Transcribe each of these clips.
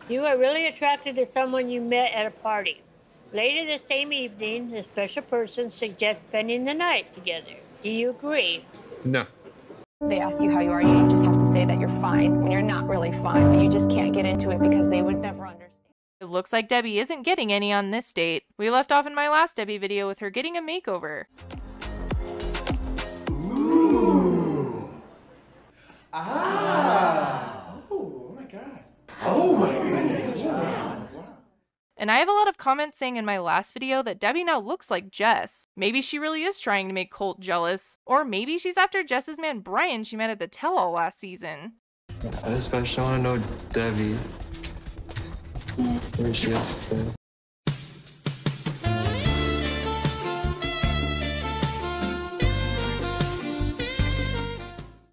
You are really attracted to someone you met at a party. Later the same evening, the special person suggests spending the night together. Do you agree? No. They ask you how you are, you just have to say that you're fine when you're not really fine, but you just can't get into it because they would never understand. It looks like Debbie isn't getting any on this date. We left off in my last Debbie video with her getting a makeover. Ooh. Ah. Oh my God. Oh my goodness. Wow. And I have a lot of comments saying in my last video that Debbie now looks like Jess. Maybe she really is trying to make Colt jealous. Or maybe she's after Jess's man Brian she met at the tell-all last season. I especially want to know Debbie. What she has to say.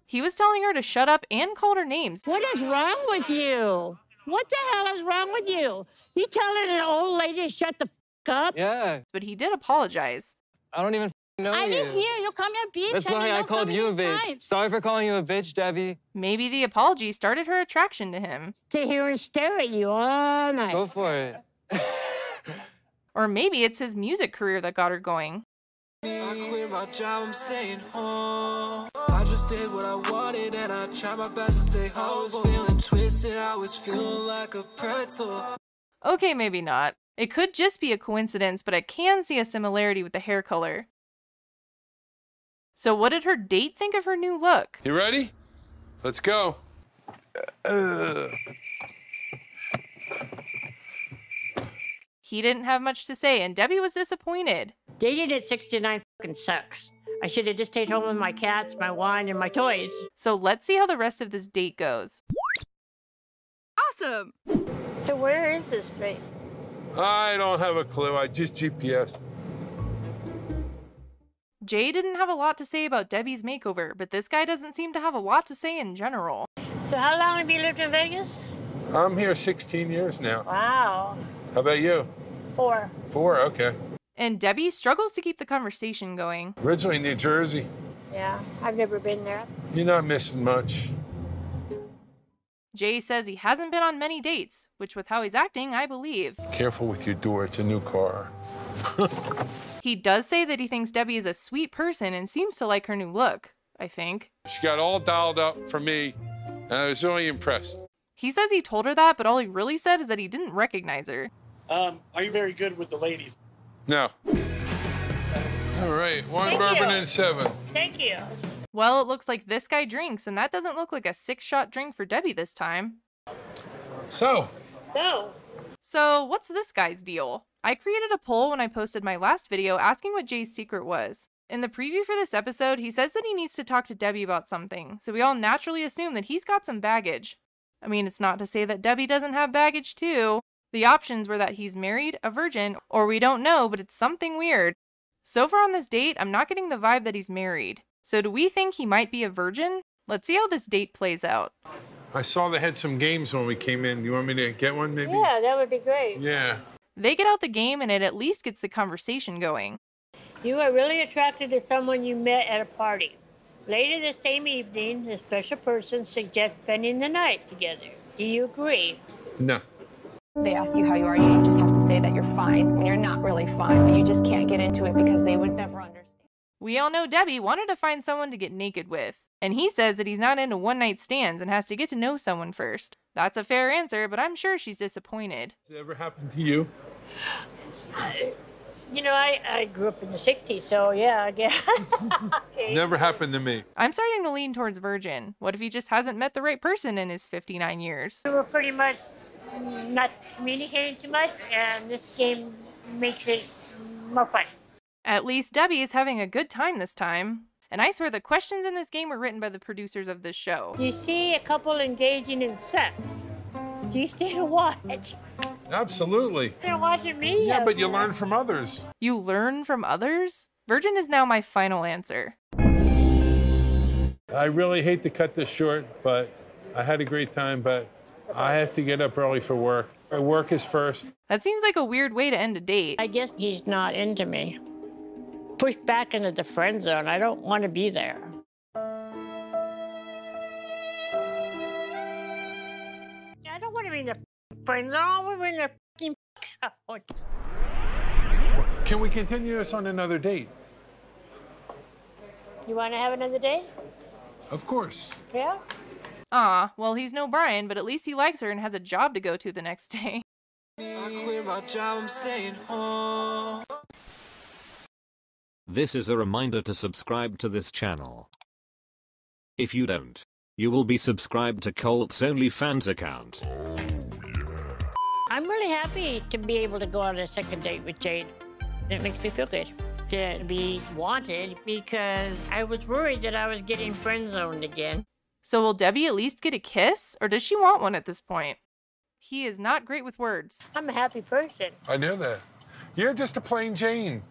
He was telling her to shut up and called her names. What is wrong with you? What the hell is wrong with you? You telling an old lady to shut the f up? Yeah. But he did apologize. I don't even know I you. live here. You call me a bitch. That's why I called you a bitch. Inside. Sorry for calling you a bitch, Debbie. Maybe the apology started her attraction to him. Sit here and stare at you all night. Go for it. Or maybe it's his music career that got her going. I quit my job, I'm staying home. I just did what I wanted and I tried my best to stay home. I was feeling twisted, I was feeling like a pretzel. Okay, maybe not. It could just be a coincidence, but I can see a similarity with the hair color. So what did her date think of her new look? You ready? Let's go. He didn't have much to say, and Debbie was disappointed. Dating at 69 fucking sucks. I should have just stayed home with my cats, my wine, and my toys. So let's see how the rest of this date goes. Awesome. So where is this place? I don't have a clue. I just GPS'd. Jay didn't have a lot to say about Debbie's makeover, but this guy doesn't seem to have a lot to say in general. So how long have you lived in Vegas? I'm here 16 years now. Wow. How about you? 4. 4, okay. And Debbie struggles to keep the conversation going. Originally New Jersey. Yeah, I've never been there. You're not missing much. Jay says he hasn't been on many dates, which with how he's acting, I believe. Careful with your door, it's a new car. He does say that he thinks Debbie is a sweet person and seems to like her new look, I think. She got all dialed up for me, and I was really impressed. He says he told her that, but all he really said is that he didn't recognize her. Are you very good with the ladies? No. All right, 1 Thank bourbon you. and 7. Thank you. Well, it looks like this guy drinks, and that doesn't look like a 6-shot drink for Debbie this time. So, So, what's this guy's deal? I created a poll when I posted my last video asking what Jay's secret was. In the preview for this episode, he says that he needs to talk to Debbie about something, so we all naturally assume that he's got some baggage. I mean, it's not to say that Debbie doesn't have baggage too. The options were that he's married, a virgin, or we don't know, but it's something weird. So far on this date, I'm not getting the vibe that he's married. So do we think he might be a virgin? Let's see how this date plays out. I saw they had some games when we came in. You want me to get one, maybe? Yeah, that would be great. Yeah. They get out the game and it at least gets the conversation going. You are really attracted to someone you met at a party. Later the same evening, the special person suggests spending the night together. Do you agree? No. They ask you how you are, you just have to say that you're fine when you're not really fine, but you just can't get into it because they would never understand. We all know Debbie wanted to find someone to get naked with. And he says that he's not into one-night stands and has to get to know someone first. That's a fair answer, but I'm sure she's disappointed. Has it ever happened to you? You know, I grew up in the 60s, so yeah, I guess. Okay. Never happened to me. I'm starting to lean towards virgin. What if he just hasn't met the right person in his 59 years? We were pretty much not communicating too much, and this game makes it more fun. At least Debbie is having a good time this time. And I swear the questions in this game were written by the producers of this show. Do you see a couple engaging in sex? Do you stay to watch? Absolutely. They're watching me. Yeah, but you learn from others. You learn from others? Virgin is now my final answer. I really hate to cut this short, but I had a great time, but I have to get up early for work. Work is first. That seems like a weird way to end a date. I guess he's not into me. Pushed back into the friend zone. I don't want to be there. I don't want to be in the friends on when they're fucking out. Can we continue this on another date? You want to have another date? Of course. Yeah? Aw, well, he's no Brian, but at least he likes her and has a job to go to the next day. I quit my job, I'm staying home. This is a reminder to subscribe to this channel. If you don't, you will be subscribed to Colt's OnlyFans account. I'm really happy to be able to go on a second date with Jade. It makes me feel good to be wanted because I was worried that I was getting friend zoned again. So will Debbie at least get a kiss, or does she want one at this point? He is not great with words. I'm a happy person. I know that. You're just a plain Jane.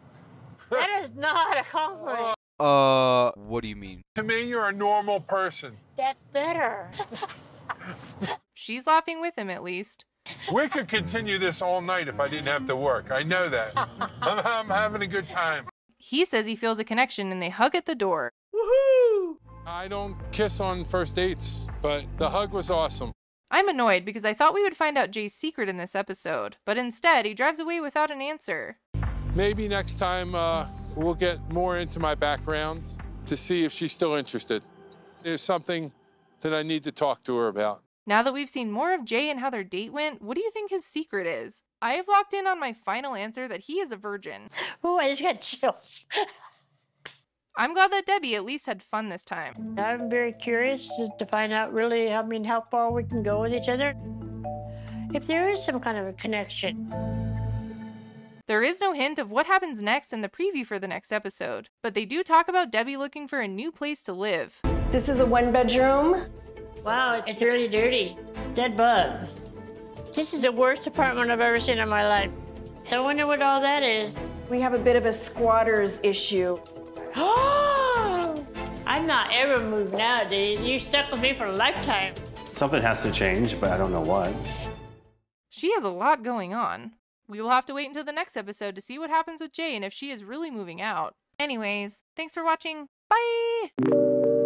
That is not a compliment. What do you mean? To me, you're a normal person. That's better. She's laughing with him at least. We could continue this all night if I didn't have to work. I know that. I'm having a good time. He says he feels a connection and they hug at the door. Woohoo! I don't kiss on first dates, but the hug was awesome. I'm annoyed because I thought we would find out Jay's secret in this episode, but instead he drives away without an answer. Maybe next time we'll get more into my background to see if she's still interested. There's something that I need to talk to her about. Now that we've seen more of Jay and how their date went, what do you think his secret is? I have locked in on my final answer that he is a virgin. Oh, I just got chills. I'm glad that Debbie at least had fun this time. I'm very curious to find out really, how far we can go with each other. If there is some kind of a connection. There is no hint of what happens next in the preview for the next episode, but they do talk about Debbie looking for a new place to live. This is a one-bedroom. Wow, it's really dirty. Dead bugs. This is the worst apartment I've ever seen in my life. So I wonder what all that is. We have a bit of a squatter's issue. I'm not ever moved nowadays. You stuck with me for a lifetime. Something has to change, but I don't know what. She has a lot going on. We will have to wait until the next episode to see what happens with Jay and if she is really moving out. Anyways, thanks for watching. Bye!